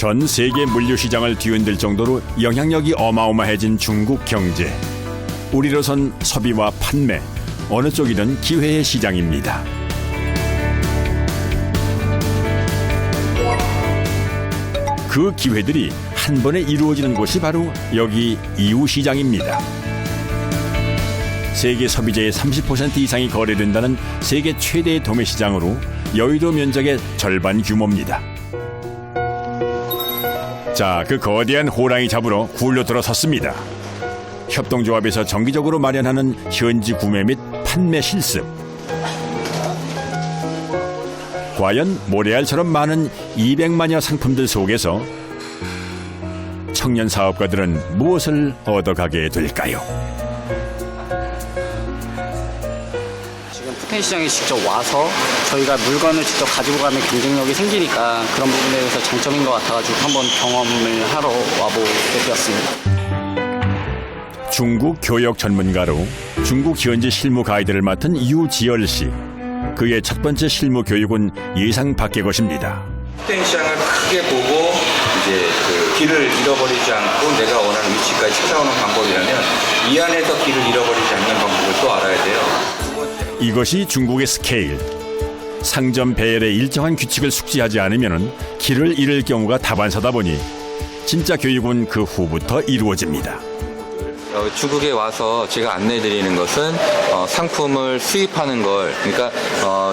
전 세계 물류 시장을 뒤흔들 정도로 영향력이 어마어마해진 중국 경제. 우리로선 소비와 판매, 어느 쪽이든 기회의 시장입니다. 그 기회들이 한 번에 이루어지는 곳이 바로 여기 이웃시장입니다. 세계 소비재의 30% 이상이 거래된다는 세계 최대의 도매시장으로 여의도 면적의 절반 규모입니다. 자, 그 거대한 호랑이 잡으러 굴로 들어섰습니다. 협동조합에서 정기적으로 마련하는 현지 구매 및 판매 실습. 과연 모래알처럼 많은 200만여 상품들 속에서 청년 사업가들은 무엇을 얻어가게 될까요? 지금 푸텐 시장에 직접 와서 저희가 물건을 직접 가지고 가면 경쟁력이 생기니까 그런 부분에 대해서 장점인 것 같아가지고 한번 경험을 하러 와보게 되었습니다. 중국 교역 전문가로 중국 현지 실무 가이드를 맡은 유지열 씨. 그의 첫 번째 실무 교육은 예상 밖의 것입니다. 푸텐 시장을 크게 보고 이제 그 길을 잃어버리지 않고 내가 원하는 위치까지 찾아오는 방법이라면 이 안에서 길을 잃어버리지 않는 방법을 또 알아야 돼요. 이것이 중국의 스케일. 상점 배열의 일정한 규칙을 숙지하지 않으면 길을 잃을 경우가 다반사다 보니 진짜 교육은 그 후부터 이루어집니다. 중국에 와서 제가 안내드리는 것은 상품을 수입하는 걸, 그러니까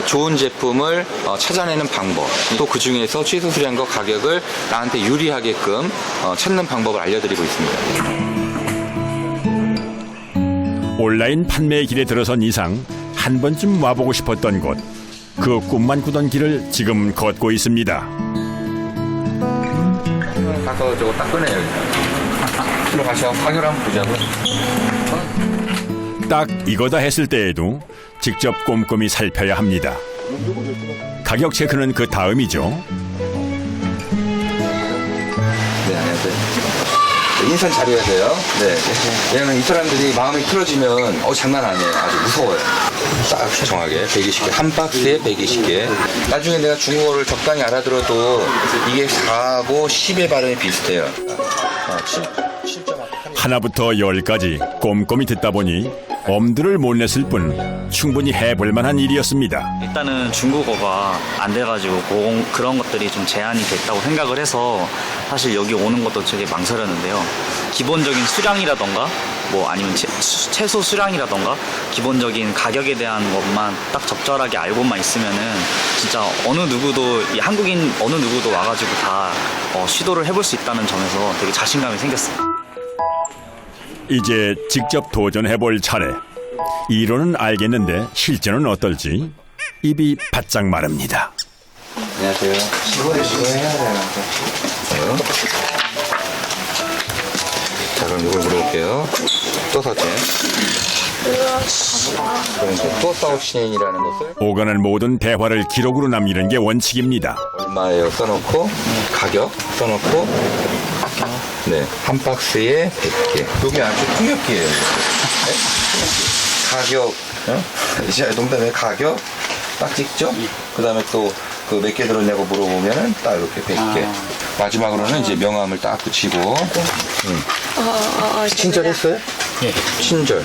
좋은 제품을 찾아내는 방법, 또 그 중에서 최소 수량과 가격을 나한테 유리하게끔 찾는 방법을 알려드리고 있습니다. 온라인 판매의 길에 들어선 이상 한 번쯤 와보고 싶었던 곳. 그 꿈만 꾸던 길을 지금 걷고 있습니다. 가서 저거 딱 꺼내요. 들어가셔. 가격을 한번 보자고요. 딱 이거다 했을 때에도 직접 꼼꼼히 살펴야 합니다. 가격 체크는 그 다음이죠. 네, 안녕하세요. 인선 자료해야 돼요. 네. 왜냐면 이 사람들이 마음이 틀어지면 장난 아니에요. 아주 무서워요. 딱 정하게 120개, 한 박스에 120개. 나중에 내가 중국어를 적당히 알아들어도 이게 4하고 10의 발음이 비슷해요. 하나부터 10까지 꼼꼼히 듣다 보니 엄두를 못 냈을 뿐 충분히 해볼 만한 일이었습니다. 일단은 중국어가 안 돼가지고 그런 것들이 좀 제한이 됐다고 생각을 해서 사실 여기 오는 것도 되게 망설였는데요. 기본적인 수량이라던가 뭐 아니면 채소 수량이라던가 기본적인 가격에 대한 것만 딱 적절하게 알고만 있으면은 진짜 어느 누구도 한국인 어느 누구도 와가지고 다 시도를 해볼 수 있다는 점에서 되게 자신감이 생겼어요. 이제 직접 도전해볼 차례. 이론은 알겠는데 실전은 어떨지 입이 바짝 마릅니다. 안녕하세요. 시골에 해야 되는데. 자, 그럼 이걸 물어볼게요. 또 사진. 그럼 이제 또 사오신이라는 것을 오가는 모든 대화를 기록으로 남기는 게 원칙입니다. 얼마예요 써놓고 가격 써놓고 네, 한 박스에 100개. 여기 아주 풍력기예요. 네? 가격, 이제 농담에 가격 딱 찍죠. 그 다음에 또 그 몇 개 들었냐고 물어보면은 딱 이렇게 100개. 마지막으로는 이제 명함을 딱 붙이고. 친절했어요? 예. 친절.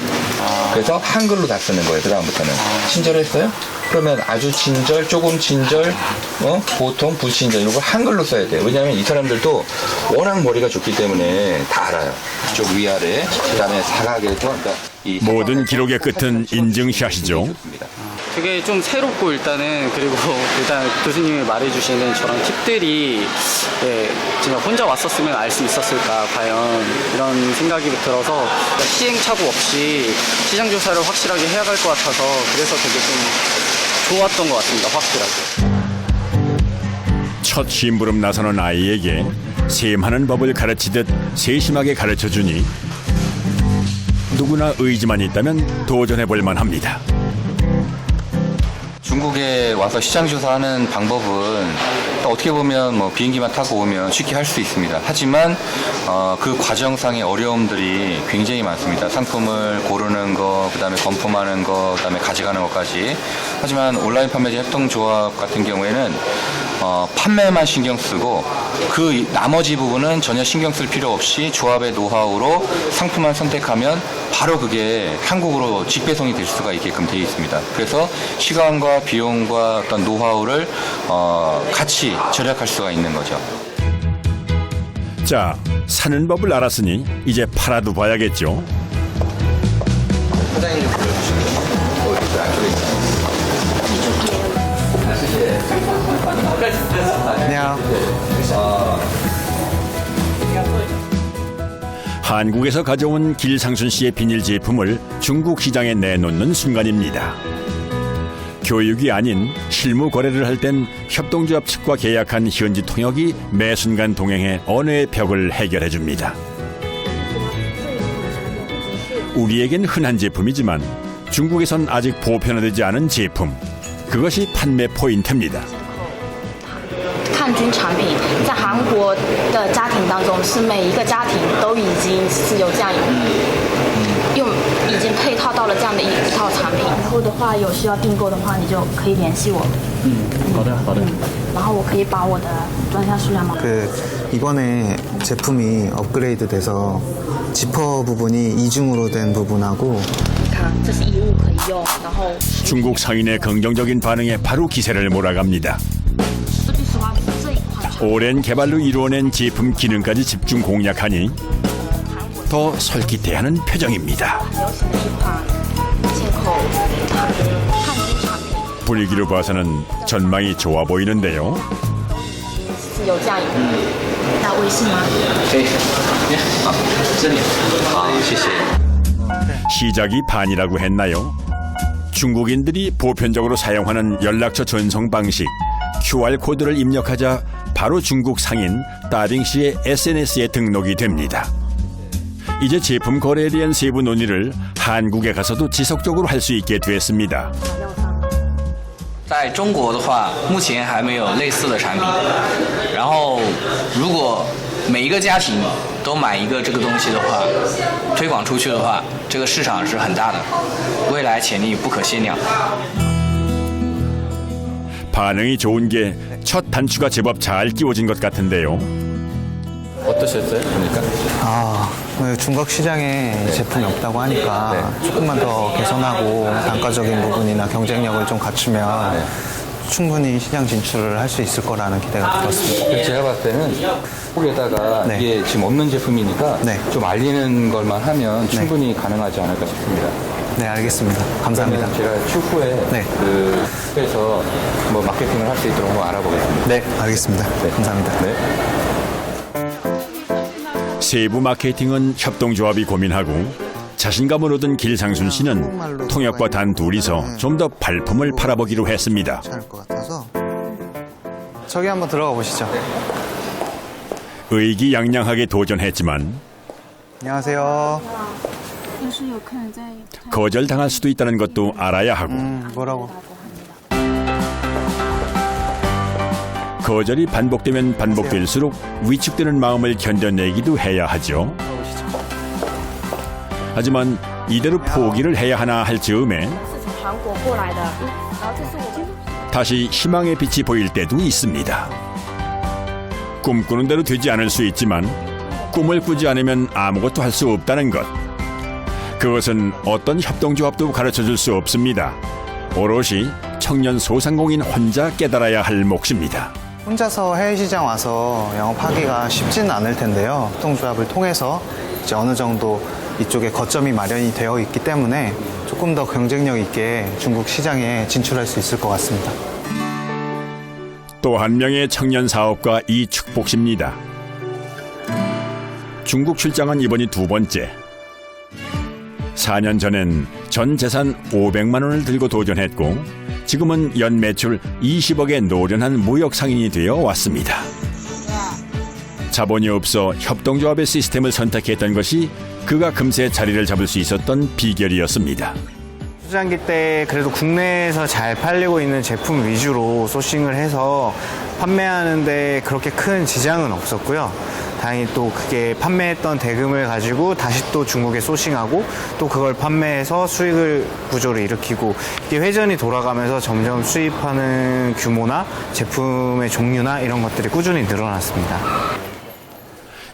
그래서 한글로 다 쓰는 거예요. 그 다음부터는. 친절했어요? 그러면 아주 친절, 조금 친절, 보통, 불친절 이런 걸 한글로 써야 돼요. 왜냐하면 이 사람들도 워낙 머리가 좋기 때문에 다 알아요. 이쪽 위아래, 그 다음에 사각에서 그러니까 이 모든 기록의 끝은 인증샷이죠. 되게 좀 새롭고 일단은 그리고 일단 교수님이 말해주시는 저런 팁들이 제가 혼자 왔었으면 알 수 있었을까 과연 이런 생각이 들어서 시행착오 없이 시장 조사를 확실하게 해야 할 것 같아서 그래서 되게 좀 좋았던 것 같습니다. 확실하게. 첫 심부름 나서는 아이에게 셈하는 법을 가르치듯 세심하게 가르쳐주니 누구나 의지만 있다면 도전해볼 만합니다. 중국에 와서 시장 조사하는 방법은 어떻게 보면 뭐 비행기만 타고 오면 쉽게 할 수 있습니다. 하지만 그 과정상의 어려움들이 굉장히 많습니다. 상품을 고르는 거, 그다음에 검품하는 거, 그다음에 가져가는 것까지. 하지만 온라인 판매자 협동조합 같은 경우에는 판매만 신경 쓰고 그 나머지 부분은 전혀 신경 쓸 필요 없이 조합의 노하우로 상품만 선택하면 바로 그게 한국으로 직배송이 될 수가 있게끔 되어 있습니다. 그래서 시간과 비용과 어떤 노하우를 같이 절약할 수가 있는 거죠. 자, 사는 법을 알았으니 이제 팔아도 봐야겠죠. 사장님 불러주시고요. 안쪽에 있어요. 한국에서 가져온 길상순 씨의 비닐 제품을 중국 시장에 내놓는 순간입니다. 교육이 아닌 실무 거래를 할 땐 협동조합 측과 계약한 현지 통역이 매 순간 동행해 언어의 벽을 해결해 줍니다. 우리에겐 흔한 제품이지만 중국에선 아직 보편화되지 않은 제품, 그것이 판매 포인트입니다. 抗菌产品在韩国的家庭当中，是每一个家庭都已经是有这样已经配套到了这样的一套产品。以后的话有需要订购的话，你就可以联系我。好的，好的。然后我可以把我的专项数量码。 이번에 제품이 업그레이드 돼서 지퍼 부분이 이중으로 된 부분하고 看，这是衣物可以用，然后 중국 상인의 긍정적인 반응에 바로 기세를 몰아갑니다. 说句实话，这一款产 오랜 개발로 이루어낸 제품 기능까지 집중 공략하니 더 솔깃해하는 표정입니다. 流行的一款进口抗菌产品。 분위기로 봐서는 전망이 좋아 보이는데요. 是有这样那微信吗？ 시작이 반이라고 했나요? 중국인들이 보편적으로 사용하는 연락처 전송 방식 QR코드를 입력하자 바로 중국 상인 따딩 씨의 SNS에 등록이 됩니다. 이제 제품 거래에 대한 세부 논의를 한국에 가서도 지속적으로 할 수 있게 됐습니다. 在中国的话，目前还没有类似的产品。然后，如果每一个家庭都买一个这个东西的话，推广出去的话，这个市场是很大的，未来潜力不可限量。 반응이 좋은 게 첫 단추가 제법 잘 끼워진 것 같은데요. 어떠셨어요? 보니까? 중국 시장에 제품이 없다고 하니까 조금만 더 개선하고 단가적인 부분이나 경쟁력을 좀 갖추면 충분히 시장 진출을 할 수 있을 거라는 기대가 들었습니다. 제가 봤을 때는 한국에다가 네. 이게 지금 없는 제품이니까 네. 좀 알리는 것만 하면 충분히 가능하지 않을까 싶습니다. 네, 알겠습니다. 감사합니다. 그러면 제가 추후에 네. 그 회에서 뭐 마케팅을 할 수 있도록 한번 알아보겠습니다. 네, 알겠습니다. 감사합니다. 네. 세부 마케팅은 협동조합이 고민하고 자신감을 얻은 길상순 씨는 통역과 단 둘이서 좀 더 발품을 팔아보기로 했습니다. 괜찮을 것 같아서 저기 한번 들어가 보시죠. 의기양양하게 도전했지만 안녕하세요. 거절당할 수도 있다는 것도 알아야 하고 뭐라고? 거절이 반복되면 반복될수록 위축되는 마음을 견뎌내기도 해야 하죠. 하지만 이대로 포기를 해야 하나 할 즈음에 是从韩国过来的，然后这是我。 다시 희망의 빛이 보일 때도 있습니다. 꿈꾸는 대로 되지 않을 수 있지만 꿈을 꾸지 않으면 아무것도 할 수 없다는 것. 그것은 어떤 협동조합도 가르쳐줄 수 없습니다. 오롯이 청년 소상공인 혼자 깨달아야 할 몫입니다. 혼자서 해외 시장 와서 영업하기가 쉽지는 않을 텐데요. 협동조합을 통해서 이제 어느 정도 이쪽에 거점이 마련이 되어 있기 때문에 조금 더 경쟁력 있게 중국 시장에 진출할 수 있을 것 같습니다. 또 한 명의 청년 사업가 이축복 씨입니다. 중국 출장은 이번이 두 번째. 4년 전엔 전 재산 500만 원을 들고 도전했고 지금은 연 매출 20억의 노련한 무역 상인이 되어 왔습니다. 자본이 없어 협동조합의 시스템을 선택했던 것이 그가 금세 자리를 잡을 수 있었던 비결이었습니다. 초창기 때 그래도 국내에서 잘 팔리고 있는 제품 위주로 소싱을 해서 판매하는데 그렇게 큰 지장은 없었고요. 다행히 또 그게 판매했던 대금을 가지고 다시 또 중국에 소싱하고 또 그걸 판매해서 수익을 구조를 일으키고 이게 회전이 돌아가면서 점점 수입하는 규모나 제품의 종류나 이런 것들이 꾸준히 늘어났습니다.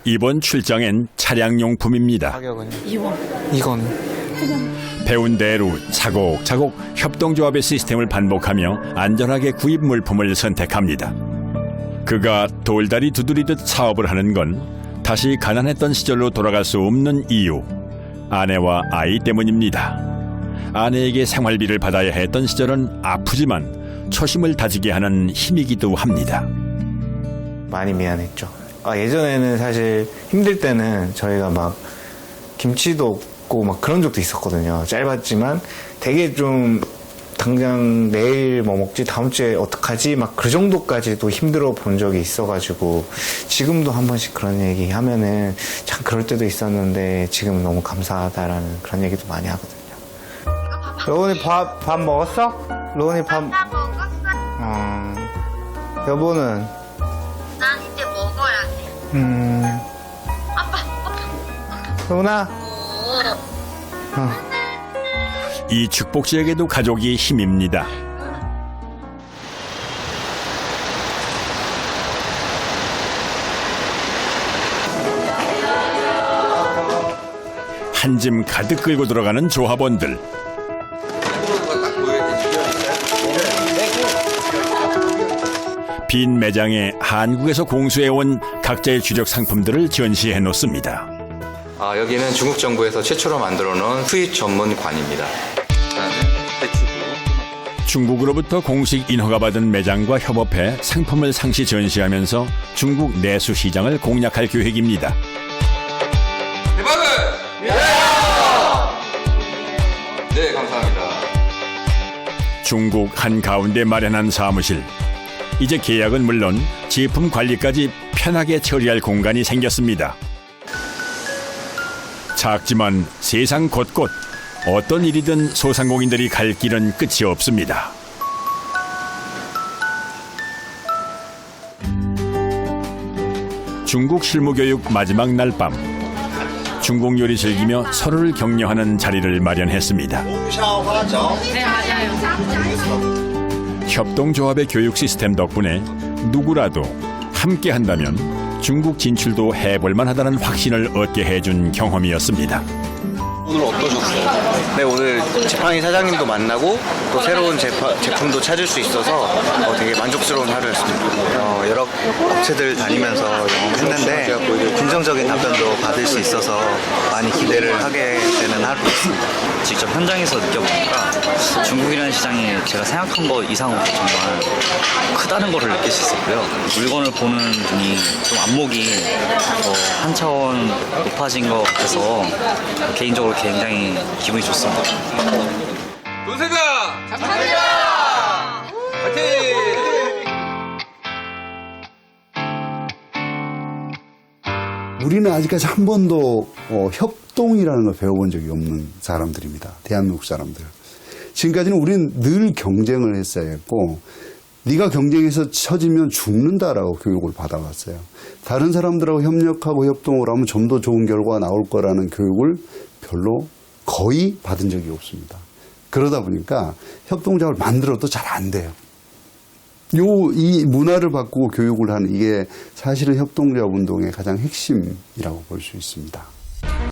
이번 출장엔 차량용품입니다. 가격은요? 2원. 배운 대로 차곡차곡 협동조합의 시스템을 반복하며 안전하게 구입 물품을 선택합니다. 그가 돌다리 두드리듯 사업을 하는 건 다시 가난했던 시절로 돌아갈 수 없는 이유, 아내와 아이 때문입니다. 아내에게 생활비를 받아야 했던 시절은 아프지만 초심을 다지게 하는 힘이기도 합니다. 많이 미안했죠. 예전에는 사실 힘들 때는 저희가 막 김치도 없고 막 그런 적도 있었거든요. 짧았지만 되게 좀 당장 내일 뭐 먹지 다음 주에 어떡하지 막 그 정도까지도 힘들어 본 적이 있어가지고 지금도 한 번씩 그런 얘기 하면은 참 그럴 때도 있었는데 지금 너무 감사하다라는 그런 얘기도 많이 하거든요. 로운이 밥 먹었어? 로운이 밥 먹었어. 여보는? 난 이제 먹어야 돼. 아빠. 로운아? 이 축복 씨에게도 가족이 힘입니다. 한 짐 가득 끌고 들어가는 조합원들. 빈 매장에 한국에서 공수해온 각자의 주력 상품들을 전시해 놓습니다. 여기는 중국 정부에서 최초로 만들어 놓은 수입 전문관입니다. 중국으로부터 공식 인허가 받은 매장과 협업해 상품을 상시 전시하면서 중국 내수 시장을 공략할 계획입니다. 대박을! 네, 감사합니다. 중국 한가운데 마련한 사무실. 이제 계약은 물론 제품 관리까지 편하게 처리할 공간이 생겼습니다. 작지만 세상 곳곳 어떤 일이든 소상공인들이 갈 길은 끝이 없습니다. 중국 실무교육 마지막 날 밤, 중국 요리 즐기며 서로를 격려하는 자리를 마련했습니다. 협동조합의 교육 시스템 덕분에 누구라도 함께 한다면 중국 진출도 해볼만 하다는 확신을 얻게 해준 경험이었습니다. 오늘 어떠셨어요? 네, 오늘 지팡이 사장님도 만나고 또 새로운 제품도 찾을 수 있어서 되게 만족스러운 하루였습니다. 여러 업체들 다니면서 영업했는데 긍정적인 답변도 받을 수 있어서 많이 기대를 하게 되는 하루였습니다. 직접 현장에서 느껴보니까 중국이라는 시장이 제가 생각한 것 이상으로 정말 크다는 것을 느낄 수 있었고요. 물건을 보는 눈이 좀 안목이 한 차원 높아진 것 같아서 개인적으로 굉장히 기분이 좋습니다. 돈세가 감사합니다. 파이팅! 우리는 아직까지 한 번도 협동이라는 걸 배워본 적이 없는 사람들입니다. 대한민국 사람들. 지금까지는 우리는 늘 경쟁을 했어야 했고 네가 경쟁에서 처지면 죽는다라고 교육을 받아왔어요. 다른 사람들하고 협력하고 협동을 하면 좀 더 좋은 결과가 나올 거라는 교육을 별로 거의 받은 적이 없습니다. 그러다 보니까 협동조합을 만들어도 잘 안 돼요. 이 문화를 바꾸고 교육을 하는 이게 사실은 협동조합 운동의 가장 핵심이라고 볼 수 있습니다.